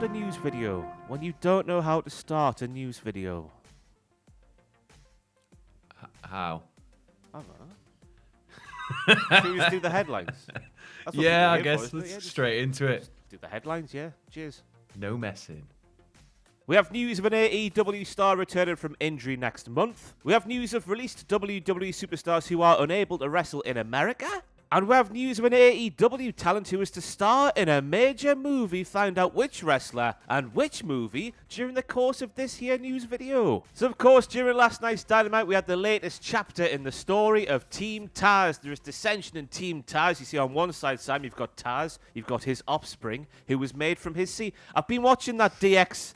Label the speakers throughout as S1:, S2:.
S1: a news video when you don't know how to start a news video?
S2: How?
S1: I don't know. Should we just do the headlines? That's what
S2: Yeah, I
S1: people are here
S2: guess
S1: for, isn't it?
S2: let's
S1: Yeah, just
S2: straight into it.
S1: do the headlines, yeah. Cheers.
S2: No messing.
S1: We have news of an AEW star returning from injury next month. We have news of released WWE superstars who are unable to wrestle in America. And we have news of an AEW talent who is to star in a major movie. Find out which wrestler and which movie during the course of this here news video. So, of course, during last night's Dynamite, we had the latest chapter in the story of Team Taz. There is dissension in Team Taz. You see on one side, Sam, you've got Taz. You've got his offspring, who was made from his seed. I've been watching that DX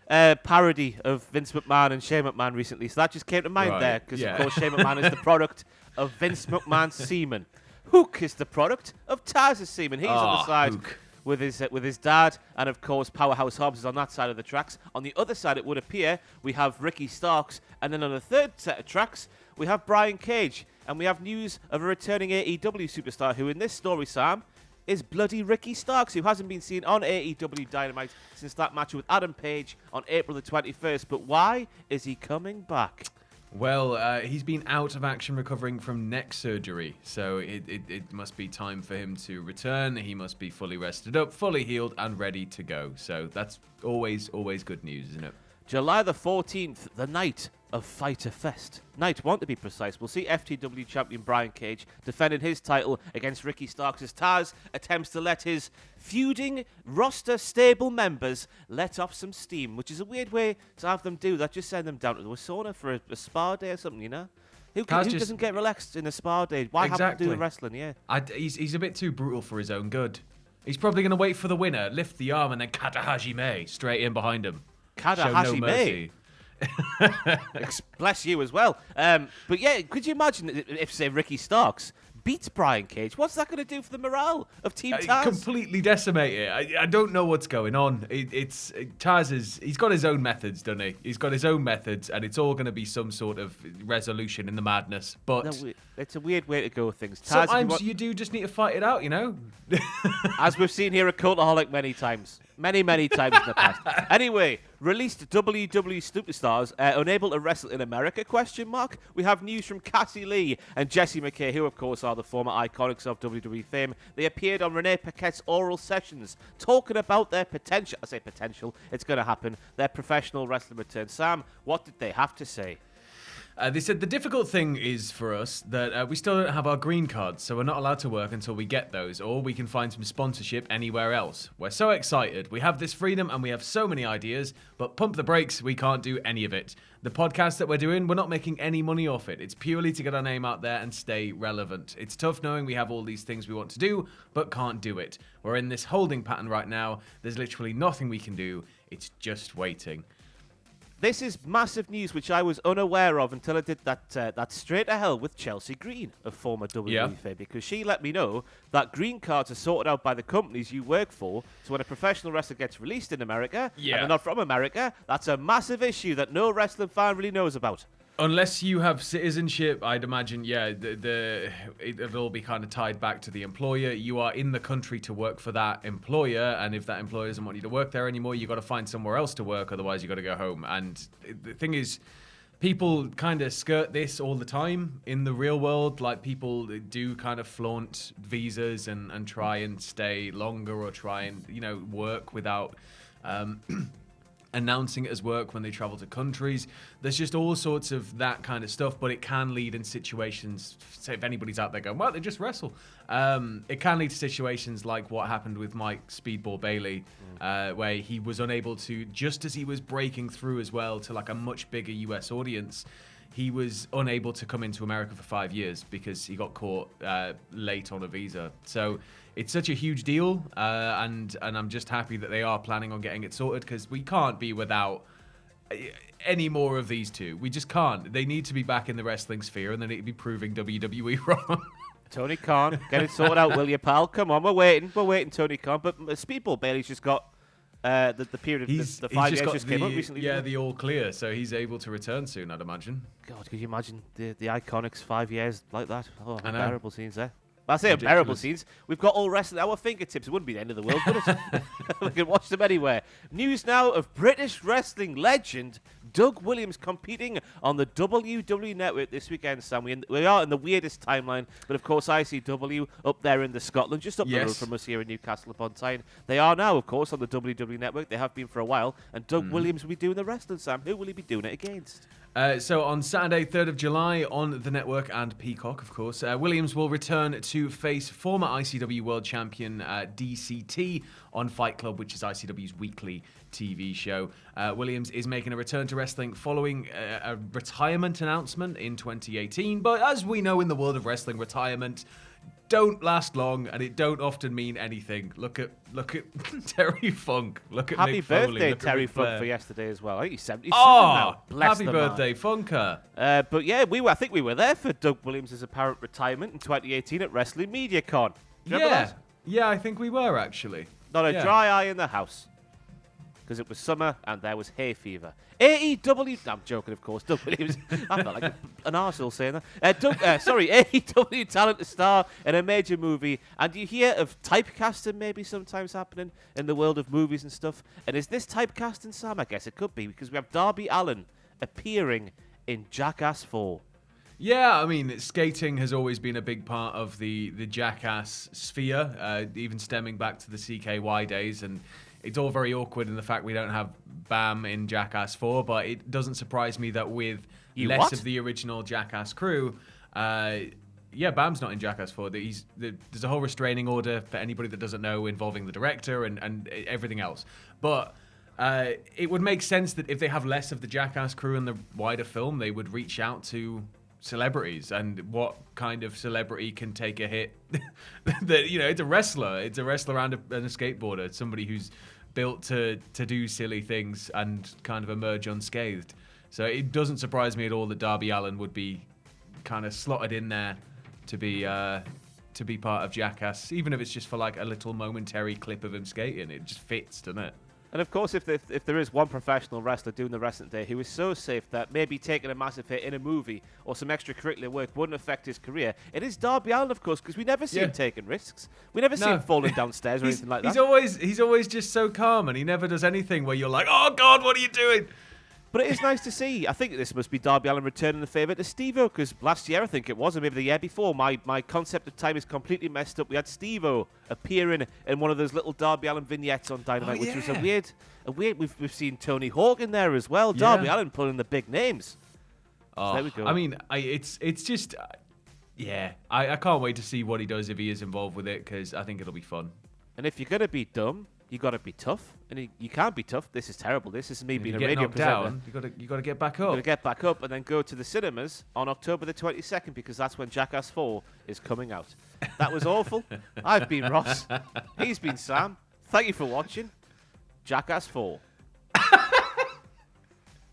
S1: parody of Vince McMahon and Shane McMahon recently, so that just came to mind there, because of course Shane McMahon is the product of Vince McMahon's semen. Hook is the product of Taz's semen. He's on the side with his dad, and of course Powerhouse Hobbs is on that side of the tracks. On the other side, it would appear, we have Ricky Starks, and then on the third set of tracks, we have Brian Cage, and we have news of a returning AEW superstar who, in this story, Sam, is bloody Ricky Starks, who hasn't been seen on AEW Dynamite since that match with Adam Page on April the 21st. But why is he coming back?
S2: Well, he's been out of action recovering from neck surgery, so it must be time for him to return. He must be fully rested up, fully healed, and ready to go. So that's always good news, isn't it?
S1: July the 14th, the night of Fighter Fest. Night 1 to be precise. We'll see FTW champion Brian Cage defending his title against Ricky Starks as Taz attempts to let his feuding roster stable members let off some steam, which is a weird way to have them do that. Just send them down to the sauna for a spa day or something, you know? Who doesn't get relaxed in a spa day? Why have to do the wrestling, yeah?
S2: He's a bit too brutal for his own good. He's probably going to wait for the winner, lift the arm, and then Kata Hajime straight in behind him.
S1: Kata Hajime. Bless you as well. But yeah, could you imagine if, say, Ricky Starks beats Brian Cage? What's that going to do for the morale of Team Taz?
S2: Completely decimate it. I don't know what's going on. Taz he's got his own methods, doesn't he? He's got his own methods, and it's all going to be some sort of resolution in the madness. But
S1: it's a weird way to go with things. Taz,
S2: sometimes you do just need to fight it out, you know?
S1: As we've seen here at Cultaholic many times. Many times in the past. Anyway, released WWE superstars unable to wrestle in America, ? We have news from Cassie Lee and Jessie McKay, who of course are the former iconics of WWE fame. They appeared on Renee Paquette's Oral Sessions, talking about their potential. I say potential, it's going to happen. Their professional wrestling return. Sam, what did they have to say?
S2: They said the difficult thing is for us that we still don't have our green cards, so we're not allowed to work until we get those, or we can find some sponsorship anywhere else. We're so excited. We have this freedom and we have so many ideas, but pump the brakes, we can't do any of it. The podcast that we're doing, we're not making any money off it. It's purely to get our name out there and stay relevant. It's tough knowing we have all these things we want to do, but can't do it. We're in this holding pattern right now. There's literally nothing we can do. It's just waiting.
S1: This is massive news, which I was unaware of until I did that Straight to Hell with Chelsea Green, a former WWE fame, because she let me know that green cards are sorted out by the companies you work for. So when a professional wrestler gets released in America, and they're not from America, that's a massive issue that no wrestling fan really knows about.
S2: Unless you have citizenship, I'd imagine, it'll all be kind of tied back to the employer. You are in the country to work for that employer, and if that employer doesn't want you to work there anymore, you got to find somewhere else to work, otherwise you got to go home. And the thing is, people kind of skirt this all the time in the real world. Like, people do kind of flaunt visas and try and stay longer, or try and, work without announcing it as work when they travel to countries. There's just all sorts of that kind of stuff, but it can lead in situations, say if anybody's out there going, well, they just wrestle. It can lead to situations like what happened with Mike Speedball Bailey, where he was unable to, just as he was breaking through as well to like a much bigger US audience, he was unable to come into America for 5 years because he got caught late on a visa. So it's such a huge deal, and I'm just happy that they are planning on getting it sorted, because we can't be without any more of these two. We just can't. They need to be back in the wrestling sphere, and they need to be proving WWE wrong.
S1: Tony Khan, get it sorted out, will you, pal? Come on, we're waiting, Tony Khan. But Speedball Bailey's just got the period of the 5 years just came up recently.
S2: Yeah, the all clear, so he's able to return soon, I'd imagine.
S1: God, could you imagine the Iconics 5 years like that? Oh, unbearable scenes there. I say
S2: Ridiculous.
S1: unbearable scenes. We've got all wrestling at our fingertips. It wouldn't be the end of the world, would it? We can watch them anywhere. News now of British wrestling legend Doug Williams competing on the WWE Network this weekend, Sam. We are in the weirdest timeline, but of course ICW up there in the Scotland, just up the road from us here in Newcastle upon Tyne. They are now, of course, on the WWE Network. They have been for a while, and Doug Williams will be doing the wrestling, Sam. Who will he be doing it against?
S2: So on Saturday, 3rd of July, on the network and Peacock, of course, Williams will return to face former ICW World Champion DCT on Fight Club, which is ICW's weekly TV show. Williams is making a return to wrestling following a retirement announcement in 2018. But as we know in the world of wrestling, retirement don't last long, and it don't often mean anything. Look at Terry Funk. Look at
S1: Happy
S2: Mick Foley.
S1: birthday,
S2: Look at
S1: Terry
S2: Ric
S1: Funk,
S2: Flair.
S1: for yesterday as well. I think he's 77
S2: Oh,
S1: now. Bless
S2: happy
S1: the
S2: birthday, Funker.
S1: But yeah, I think we were there for Doug Williams' apparent retirement in 2018 at Wrestling Media Con. Remember that?
S2: Yeah, I think we were actually.
S1: Not a dry eye in the house. Because it was summer and there was hay fever. AEW... I'm joking, of course. Doug Williams. I felt like an arsehole saying that. AEW talent to star in a major movie. And you hear of typecasting maybe sometimes happening in the world of movies and stuff. And is this typecasting, Sam? I guess it could be, because we have Darby Allin appearing in Jackass 4.
S2: Yeah, I mean, skating has always been a big part of the Jackass sphere, even stemming back to the CKY days, and it's all very awkward in the fact we don't have Bam in Jackass 4, but it doesn't surprise me that with less of the original Jackass crew, Bam's not in Jackass 4. There's a whole restraining order for anybody that doesn't know involving the director and everything else. But it would make sense that if they have less of the Jackass crew in the wider film, they would reach out to celebrities. And what kind of celebrity can take a hit? It's a wrestler. It's a wrestler and a skateboarder. It's somebody who's built to do silly things and kind of emerge unscathed. So it doesn't surprise me at all that Darby Allin would be kind of slotted in there to be part of Jackass, even if it's just for like a little momentary clip of him skating. It just fits, doesn't it?
S1: And of course, if there is one professional wrestler doing the wrestling day who is so safe that maybe taking a massive hit in a movie or some extracurricular work wouldn't affect his career, it is Darby Allin, of course, because we never see him taking risks. We never see him falling downstairs or anything like that.
S2: He's always just so calm, and he never does anything where you're like, oh God, what are you doing?
S1: But it is nice to see. I think this must be Darby Allin returning the favour to Steve-O, because last year, I think it was, or maybe the year before, my concept of time is completely messed up. We had Steve-O appearing in one of those little Darby Allin vignettes on Dynamite, which was a weird. We've seen Tony Hawk in there as well. Darby Allin pulling the big names.
S2: Oh,
S1: so there we go.
S2: I mean, it's just, I can't wait to see what he does if he is involved with it, because I think it'll be fun.
S1: And if you're gonna be dumb, you got to be tough, and you can't be tough. This is terrible. This is me being a radio presenter.
S2: You got to get back up.
S1: You got to get back up and then go to the cinemas on October the 22nd, because that's when Jackass 4 is coming out. That was awful. I've been Ross. He's been Sam. Thank you for watching Jackass 4.